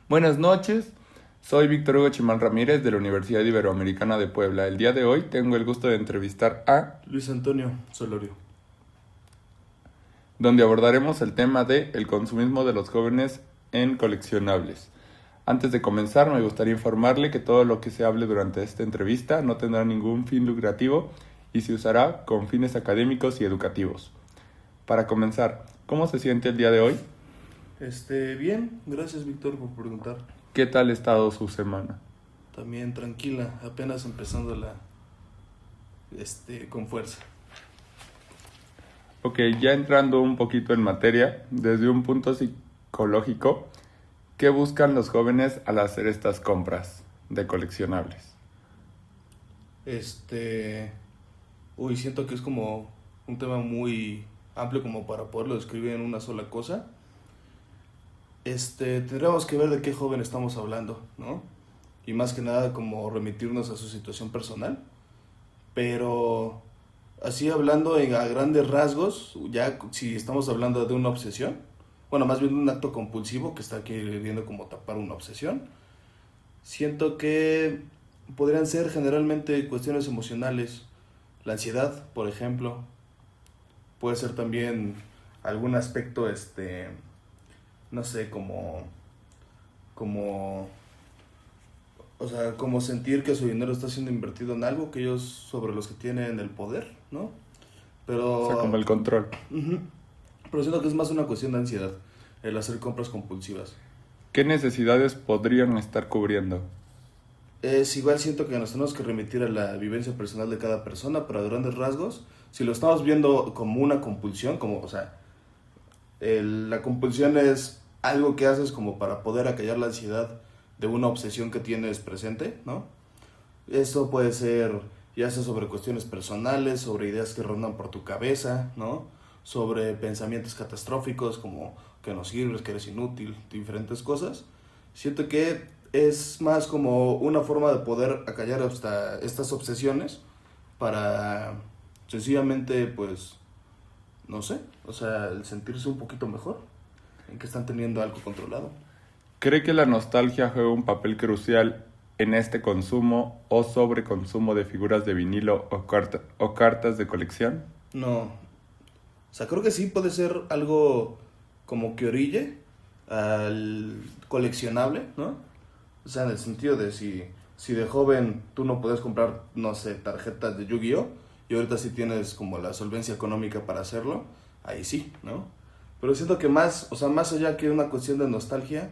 Buenas noches, soy Víctor Hugo Chimán Ramírez de la Universidad Iberoamericana de Puebla. El día de hoy tengo el gusto de entrevistar a Luis Antonio Solorio. donde abordaremos el tema de el consumismo de los jóvenes en coleccionables. Antes de comenzar, me gustaría informarle que todo lo que se hable durante esta entrevista no tendrá ningún fin lucrativo y se usará con fines académicos y educativos. Para comenzar, ¿cómo se siente el día de hoy? Bien, gracias Víctor por preguntar. ¿Qué tal ha estado su semana? También tranquila, apenas empezando con fuerza. Ok, ya entrando un poquito en materia, desde un punto psicológico, ¿qué buscan los jóvenes al hacer estas compras de coleccionables? Siento que es como un tema muy amplio como para poderlo describir en una sola cosa. Tendríamos que ver de qué joven estamos hablando, ¿no? Y más que nada como remitirnos a su situación personal. Pero así hablando a grandes rasgos, ya si estamos hablando de una obsesión, bueno, más bien un acto compulsivo que está queriendo como tapar una obsesión, siento que podrían ser generalmente cuestiones emocionales. La ansiedad, por ejemplo, puede ser también algún aspecto, no sé, como, como sentir que su dinero está siendo invertido en algo que ellos sobre los que tienen el poder, ¿no? O sea, como el control. Uh-huh. Pero siento que es más una cuestión de ansiedad, el hacer compras compulsivas. ¿Qué necesidades podrían estar cubriendo? Igual siento que nos tenemos que remitir a la vivencia personal de cada persona, pero a grandes rasgos, si lo estamos viendo como una compulsión, la compulsión es algo que haces como para poder acallar la ansiedad de una obsesión que tienes presente, ¿no? Eso puede ser ya sea sobre cuestiones personales, sobre ideas que rondan por tu cabeza, ¿no? Sobre pensamientos catastróficos como que no sirves, que eres inútil, diferentes cosas. Siento que es más como una forma de poder acallar hasta estas obsesiones para sencillamente, pues, no sé, el sentirse un poquito mejor en que están teniendo algo controlado. ¿Cree que la nostalgia juega un papel crucial en este consumo o sobreconsumo de figuras de vinilo o cartas de colección? No, creo que sí puede ser algo como que orille al coleccionable, ¿no? O sea, en el sentido de si de joven tú no puedes comprar, no sé, tarjetas de Yu-Gi-Oh! Y ahorita sí tienes como la solvencia económica para hacerlo, ahí sí, ¿no? Pero siento que más allá que una cuestión de nostalgia,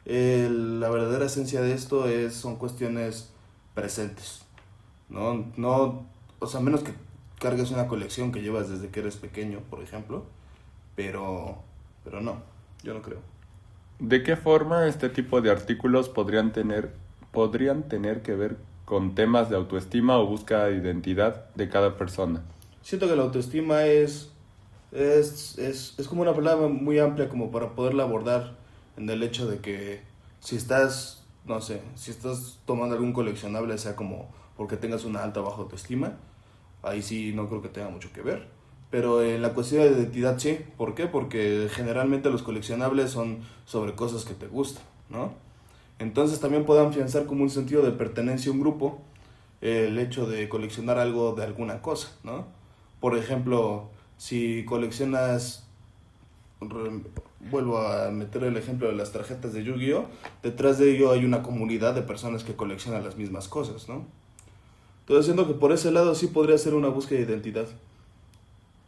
la verdadera esencia de esto son cuestiones presentes, ¿no? No, menos que cargues una colección que llevas desde que eres pequeño, por ejemplo, pero no, yo no creo. ¿De qué forma este tipo de artículos podrían tener que ver con temas de autoestima o búsqueda de identidad de cada persona? Siento que la autoestima es como una palabra muy amplia como para poderla abordar en el hecho de que si estás, no sé, si estás tomando algún coleccionable, sea como porque tengas una alta o baja autoestima, ahí sí no creo que tenga mucho que ver. Pero en la cuestión de identidad sí. ¿Por qué? Porque generalmente los coleccionables son sobre cosas que te gustan, ¿no? Entonces también pueden afianzar como un sentido de pertenencia a un grupo el hecho de coleccionar algo de alguna cosa, ¿no? Por ejemplo, si coleccionas, vuelvo a meter el ejemplo de las tarjetas de Yu-Gi-Oh, detrás de ello hay una comunidad de personas que coleccionan las mismas cosas, ¿no? Entonces siento que por ese lado sí podría ser una búsqueda de identidad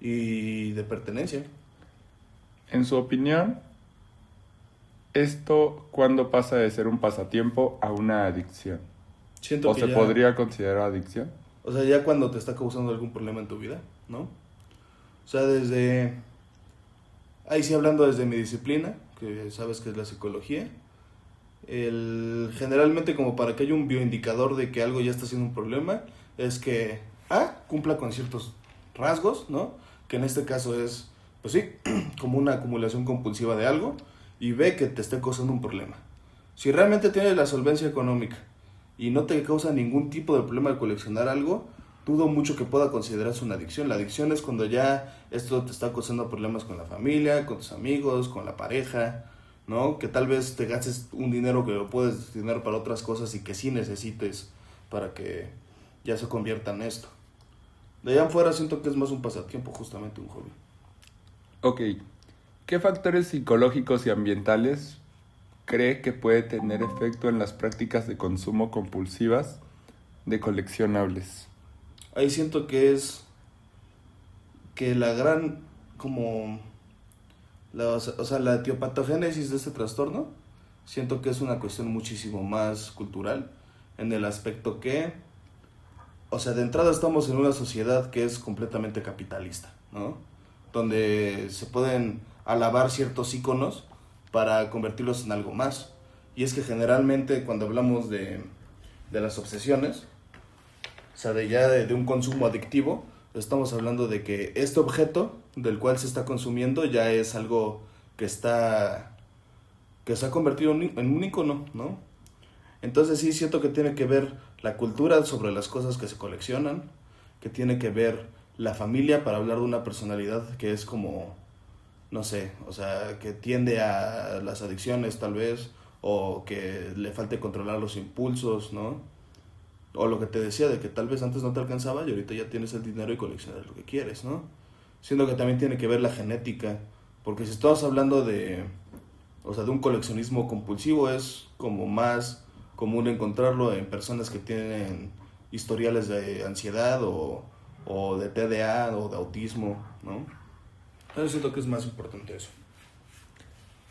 y de pertenencia. En su opinión, ¿esto cuándo pasa de ser un pasatiempo a una adicción? Siento ¿O que se ya, podría considerar adicción? ya cuando te está causando algún problema en tu vida, ¿no? Desde, ahí sí hablando desde mi disciplina, que sabes que es la psicología, generalmente como para que haya un bioindicador de que algo ya está siendo un problema, es que cumpla con ciertos rasgos, ¿no? Que en este caso es, pues sí, como una acumulación compulsiva de algo, y B, que te esté causando un problema. Si realmente tienes la solvencia económica y no te causa ningún tipo de problema al coleccionar algo, dudo mucho que pueda considerarse una adicción. La adicción es cuando ya esto te está causando problemas con la familia, con tus amigos, con la pareja, ¿no? Que tal vez te gastes un dinero que lo puedes destinar para otras cosas y que sí necesites para que ya se convierta en esto. De allá afuera siento que es más un pasatiempo, justamente un hobby. Ok, ¿qué factores psicológicos y ambientales cree que puede tener efecto en las prácticas de consumo compulsivas de coleccionables? Ahí siento que es que la gran, como, la etiopatogénesis de este trastorno, siento que es una cuestión muchísimo más cultural, en el aspecto que, o sea, de entrada estamos en una sociedad que es completamente capitalista, ¿no? Donde se pueden alabar ciertos íconos para convertirlos en algo más. Y es que generalmente cuando hablamos de las obsesiones, o sea, de un consumo adictivo, estamos hablando de que este objeto del cual se está consumiendo ya es algo que se ha convertido en un ícono, ¿no? Entonces sí siento que tiene que ver la cultura sobre las cosas que se coleccionan, que tiene que ver la familia para hablar de una personalidad que es como, no sé, o sea, que tiende a las adicciones tal vez, o que le falte controlar los impulsos, ¿no? O lo que te decía de que tal vez antes no te alcanzaba y ahorita ya tienes el dinero y coleccionas lo que quieres, ¿no? Siendo que también tiene que ver la genética, porque si estamos hablando o sea, de un coleccionismo compulsivo, es como más común encontrarlo en personas que tienen historiales de ansiedad o de TDA o de autismo, ¿no? Yo siento que es más importante eso.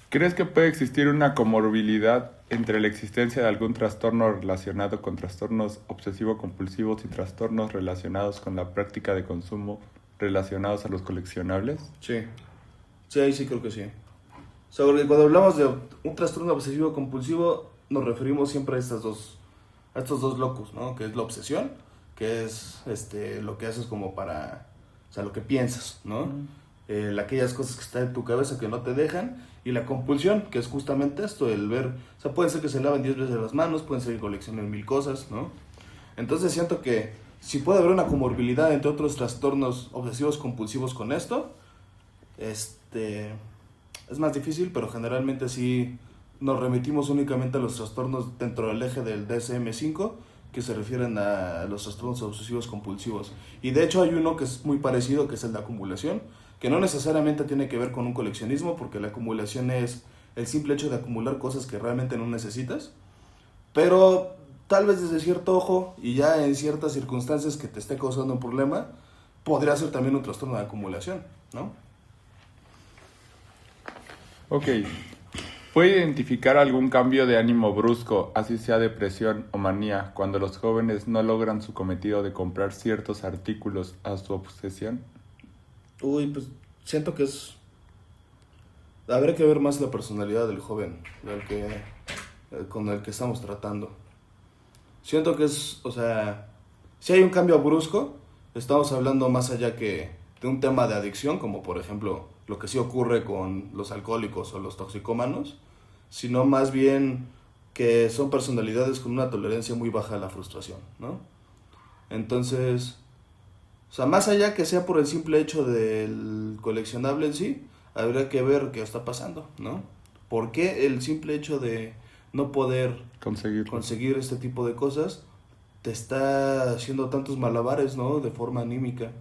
¿Crees que puede existir una comorbilidad entre la existencia de algún trastorno relacionado con trastornos obsesivo-compulsivos y trastornos relacionados con la práctica de consumo relacionados a los coleccionables? Sí, sí, ahí sí creo que sí. O sea, porque cuando hablamos de un trastorno obsesivo compulsivo, nos referimos siempre a estos dos locus, ¿no? Que es la obsesión, que es lo que haces como para, o sea, lo que piensas, ¿no? Aquellas cosas que están en tu cabeza que no te dejan, y la compulsión, que es justamente esto, el ver, o sea, puede ser que se laven 10 veces las manos, pueden ser que coleccionen 1000 cosas, ¿no? Entonces siento que si puede haber una comorbilidad entre otros trastornos obsesivos compulsivos con esto, es más difícil, pero generalmente sí nos remitimos únicamente a los trastornos dentro del eje del DSM-5, que se refieren a los trastornos obsesivos compulsivos. Y de hecho hay uno que es muy parecido, que es el de acumulación, que no necesariamente tiene que ver con un coleccionismo, porque la acumulación es el simple hecho de acumular cosas que realmente no necesitas, pero tal vez desde cierto ojo y ya en ciertas circunstancias que te esté causando un problema, podría ser también un trastorno de acumulación, ¿no? Ok. ¿Puede identificar algún cambio de ánimo brusco, así sea depresión o manía, cuando los jóvenes no logran su cometido de comprar ciertos artículos a su obsesión? Uy, pues siento que habría que ver más la personalidad del joven con el que estamos tratando. Siento que o sea, si hay un cambio brusco, estamos hablando más allá que de un tema de adicción, como por ejemplo lo que sí ocurre con los alcohólicos o los toxicómanos, sino más bien que son personalidades con una tolerancia muy baja a la frustración, ¿no? Entonces, o sea, más allá que sea por el simple hecho del coleccionable en sí, habría que ver qué está pasando, ¿no? ¿Por qué el simple hecho de no poder conseguir este tipo de cosas te está haciendo tantos malabares, ¿no? De forma anímica.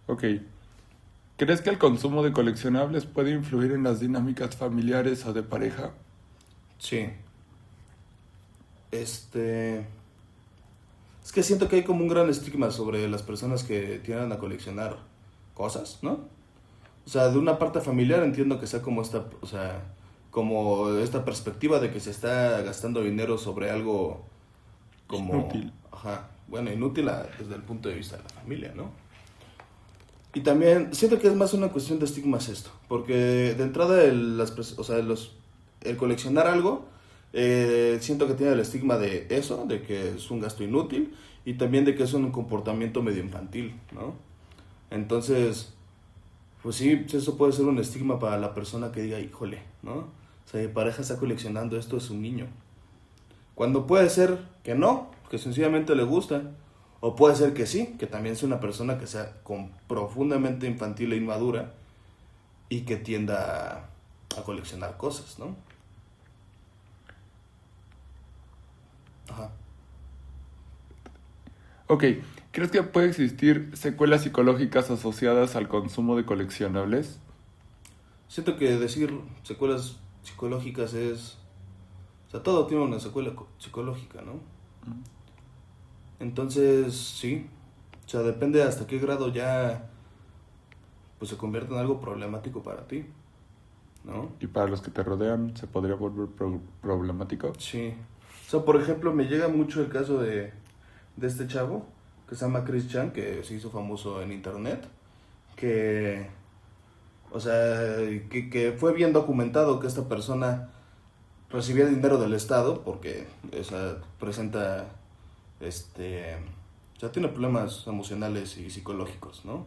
Ok. ¿Crees que el consumo de coleccionables puede influir en las dinámicas familiares o de pareja? Sí. Es que siento que hay como un gran estigma sobre las personas que tienden a coleccionar cosas, ¿no? O sea, de una parte familiar entiendo que sea como como esta perspectiva de que se está gastando dinero sobre algo como... Inútil. Ajá, bueno, inútil desde el punto de vista de la familia, ¿no? Y también siento que es más una cuestión de estigmas esto, porque de entrada el coleccionar algo, siento que tiene el estigma de eso, de que es un gasto inútil, y también de que es un comportamiento medio infantil, ¿no? Entonces, pues sí, eso puede ser un estigma para la persona que diga, híjole, ¿no? O sea, mi pareja está coleccionando esto, es un niño. Cuando puede ser que no, que sencillamente le gusta. O puede ser que sí, que también sea una persona que sea profundamente infantil e inmadura y que tienda a coleccionar cosas, ¿no? Ajá. Ok, ¿crees que puede existir secuelas psicológicas asociadas al consumo de coleccionables? Siento que decir secuelas psicológicas es... O sea, todo tiene una secuela psicológica, ¿no? Entonces, sí. O sea, depende hasta qué grado ya pues se convierte en algo problemático para ti, ¿no? ¿Y para los que te rodean se podría volver problemático? Sí. O sea, por ejemplo, me llega mucho el caso de este chavo que se llama Chris Chan, que se hizo famoso en internet, que, o sea, que fue bien documentado que esta persona recibía dinero del Estado porque, o sea, presenta, o sea, tiene problemas emocionales y psicológicos, ¿no?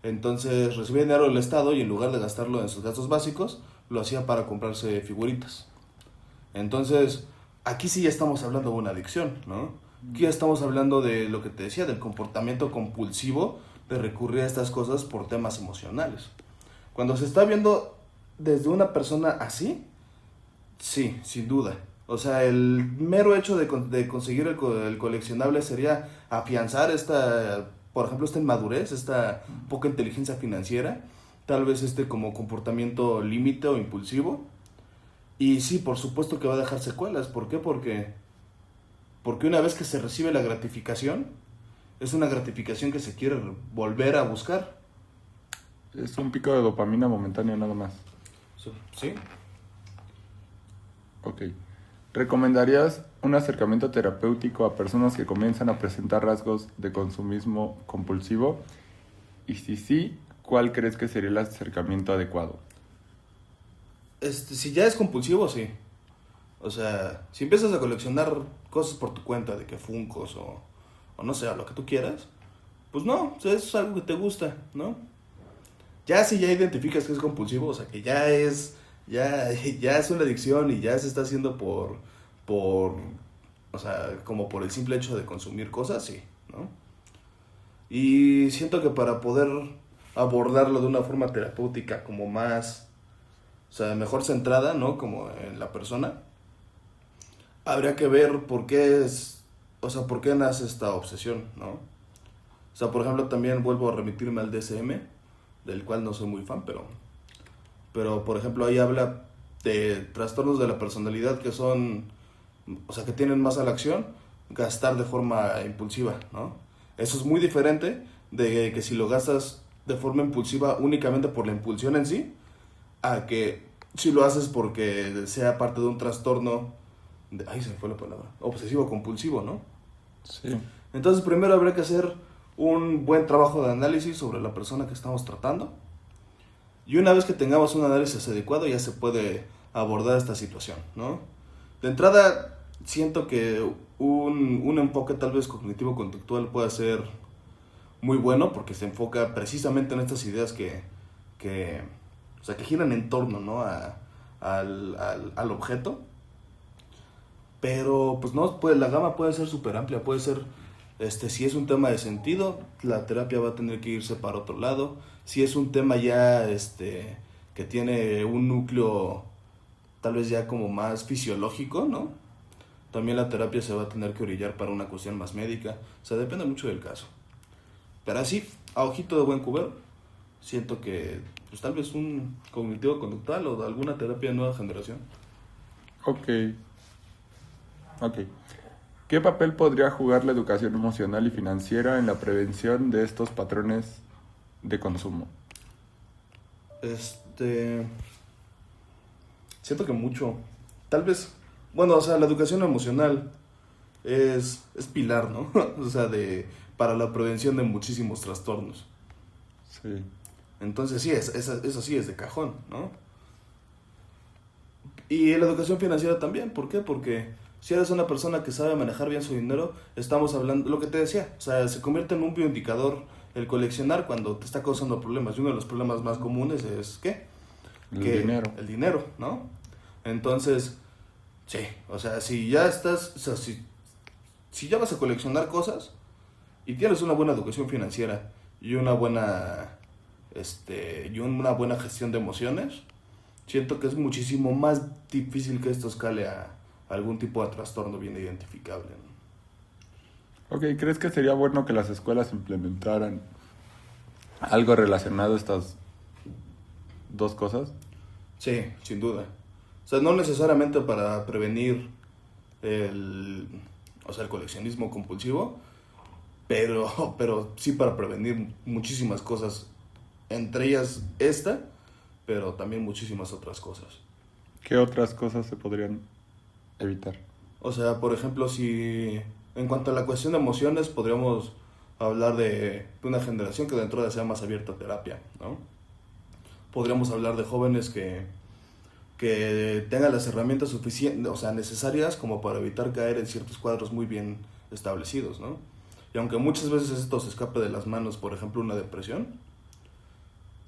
Entonces recibía dinero del Estado y en lugar de gastarlo en sus gastos básicos, lo hacía para comprarse figuritas. Entonces, aquí sí ya estamos hablando de una adicción, ¿no? Aquí ya estamos hablando de lo que te decía, del comportamiento compulsivo de recurrir a estas cosas por temas emocionales. Cuando se está viendo desde una persona así, sí, sin duda. O sea, el mero hecho de conseguir el coleccionable sería afianzar por ejemplo, esta inmadurez, esta poca inteligencia financiera, tal vez como comportamiento límite o impulsivo. Y sí, por supuesto que va a dejar secuelas. ¿Por qué? Porque una vez que se recibe la gratificación, es una gratificación que se quiere volver a buscar. Es un pico de dopamina momentáneo nada más. ¿Sí? Ok. ¿Recomendarías un acercamiento terapéutico a personas que comienzan a presentar rasgos de consumismo compulsivo? Y si sí, ¿cuál crees que sería el acercamiento adecuado? Si ya es compulsivo, sí. O sea, si empiezas a coleccionar cosas por tu cuenta, de que Funkos o no sé, lo que tú quieras, pues no, o sea, es algo que te gusta, ¿no? Ya si ya identificas que es compulsivo, o sea, que ya es una adicción y ya se está haciendo o sea, como por el simple hecho de consumir cosas, sí, ¿no? Y siento que para poder abordarlo de una forma terapéutica como más, o sea, mejor centrada, ¿no? Como en la persona, habría que ver por qué nace esta obsesión, ¿no? O sea, por ejemplo, también vuelvo a remitirme al DSM, del cual no soy muy fan, pero por ejemplo, ahí habla de trastornos de la personalidad que son, o sea, que tienen más a la acción, gastar de forma impulsiva, ¿no? Eso es muy diferente de que si lo gastas de forma impulsiva únicamente por la impulsión en sí, a que si lo haces porque sea parte de un trastorno se me fue la palabra, obsesivo compulsivo, ¿no? Sí. Entonces primero habría que hacer un buen trabajo de análisis sobre la persona que estamos tratando, y una vez que tengamos un análisis adecuado ya se puede abordar esta situación, ¿no? De entrada siento que un enfoque tal vez cognitivo-conductual puede ser muy bueno porque se enfoca precisamente en estas ideas o sea, que giran en torno, ¿no? al objeto. Pero pues no, la gama puede ser súper amplia, puede ser, si es un tema de sentido, la terapia va a tener que irse para otro lado. Si es un tema ya, que tiene un núcleo tal vez ya como más fisiológico, ¿no? También la terapia se va a tener que orillar para una cuestión más médica. O sea, depende mucho del caso. Pero así, a ojito de buen cubero, siento que pues tal vez un cognitivo conductual o alguna terapia de nueva generación. Ok. ¿Qué papel podría jugar la educación emocional y financiera en la prevención de estos patrones de consumo? Siento que mucho. Tal vez, bueno, o sea, la educación emocional es pilar, ¿no? O sea, para la prevención de muchísimos trastornos. Sí. Entonces sí, eso sí es de cajón, ¿no? Y la educación financiera también, ¿por qué? Porque si eres una persona que sabe manejar bien su dinero, estamos hablando, lo que te decía, o sea, se convierte en un bioindicador el coleccionar cuando te está causando problemas. Y uno de los problemas más comunes es, ¿qué? Dinero. El dinero, ¿no? Entonces, sí, o sea, si ya estás, o sea, si ya vas a coleccionar cosas y tienes una buena educación financiera y una buena y una buena gestión de emociones, siento que es muchísimo más difícil que esto escale a algún tipo de trastorno bien identificable, ¿no? Ok, ¿crees que sería bueno que las escuelas implementaran algo relacionado a estas dos cosas? Sí, sin duda. O sea, no necesariamente para prevenir el coleccionismo compulsivo, pero sí para prevenir muchísimas cosas, entre ellas esta, pero también muchísimas otras cosas. ¿Qué otras cosas se podrían evitar? O sea, por ejemplo, si en cuanto a la cuestión de emociones, podríamos hablar de una generación que dentro de sea más abierta a terapia, ¿no? Podríamos hablar de jóvenes que tengan las herramientas suficientes, o sea, necesarias como para evitar caer en ciertos cuadros muy bien establecidos, ¿no? Y aunque muchas veces esto se escape de las manos, por ejemplo, una depresión,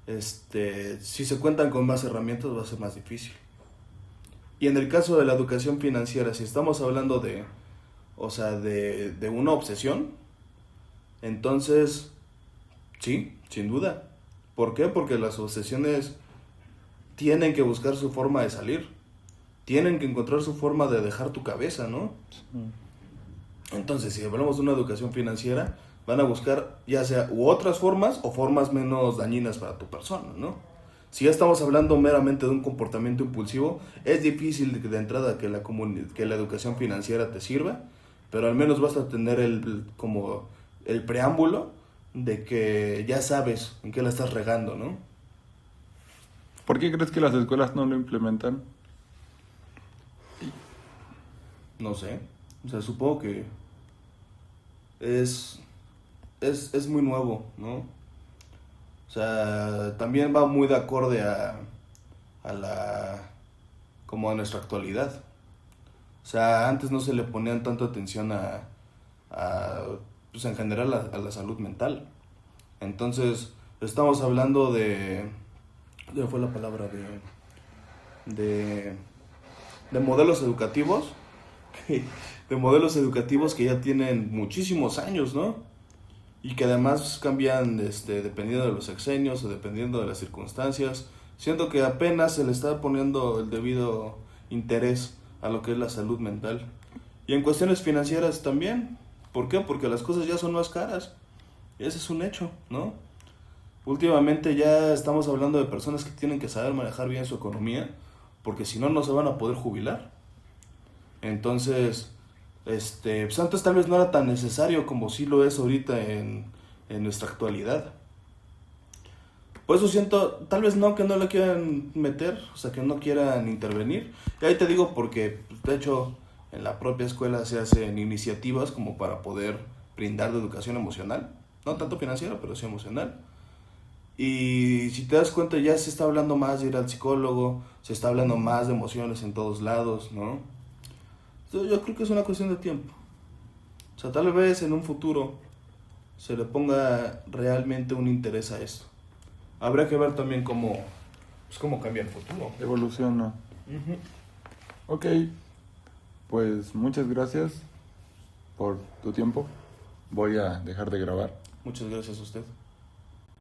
si se cuentan con más herramientas va a ser más difícil. Y en el caso de la educación financiera, si estamos hablando de una obsesión, entonces, sí, sin duda. ¿Por qué? Porque las obsesiones tienen que buscar su forma de salir. Tienen que encontrar su forma de dejar tu cabeza, ¿no? Entonces, si hablamos de una educación financiera, van a buscar ya sea u otras formas o formas menos dañinas para tu persona, ¿no? Si ya estamos hablando meramente de un comportamiento impulsivo, es difícil de entrada que la educación financiera te sirva, pero al menos vas a tener el preámbulo de que ya sabes en qué la estás regando, ¿no? ¿Por qué crees que las escuelas no lo implementan? No sé, o sea, supongo que es muy nuevo, ¿no? O sea, también va muy de acorde a nuestra actualidad. O sea, antes no se le ponían tanto atención pues en general a la salud mental. Entonces, estamos hablando ¿qué fue la palabra? De modelos educativos, de modelos educativos que ya tienen muchísimos años, ¿no? Y que además cambian dependiendo de los sexenios o dependiendo de las circunstancias. Siento que apenas se le está poniendo el debido interés a lo que es la salud mental. Y en cuestiones financieras también. ¿Por qué? Porque las cosas ya son más caras. Ese es un hecho, ¿no? Últimamente ya estamos hablando de personas que tienen que saber manejar bien su economía, porque si no, no se van a poder jubilar. Entonces, pues antes tal vez no era tan necesario como sí lo es ahorita en nuestra actualidad. Por eso siento, tal vez no, que no lo quieran meter, o sea, que no quieran intervenir. Y ahí te digo porque, de hecho, en la propia escuela se hacen iniciativas como para poder brindar de educación emocional. No tanto financiera, pero sí emocional. Y si te das cuenta, ya se está hablando más de ir al psicólogo, se está hablando más de emociones en todos lados, ¿no? Entonces, yo creo que es una cuestión de tiempo. O sea, tal vez en un futuro se le ponga realmente un interés a esto. Habrá que ver también cómo cambia el futuro. Evoluciona. Ok, pues muchas gracias por tu tiempo. Voy a dejar de grabar. Muchas gracias a usted.